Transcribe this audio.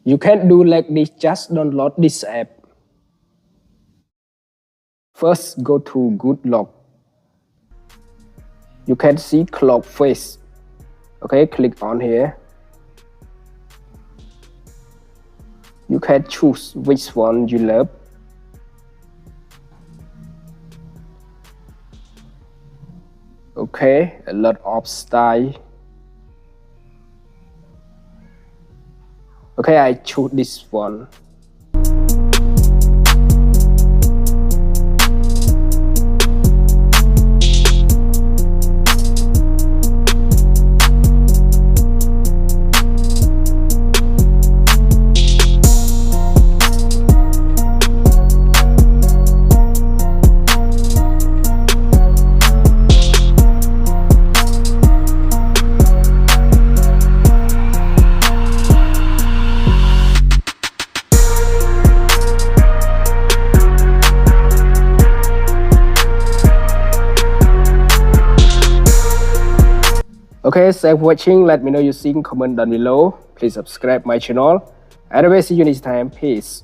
You can do like this, just download this app. First, go to Good Log. You can see ClockFace. Okay, click on here. You can choose which one you love. Okay, a lot of style. Okay, I choose this one. Okay, thanks for watching. Let me know your comment down below. Please subscribe my channel. Anyway, see you next time. Peace.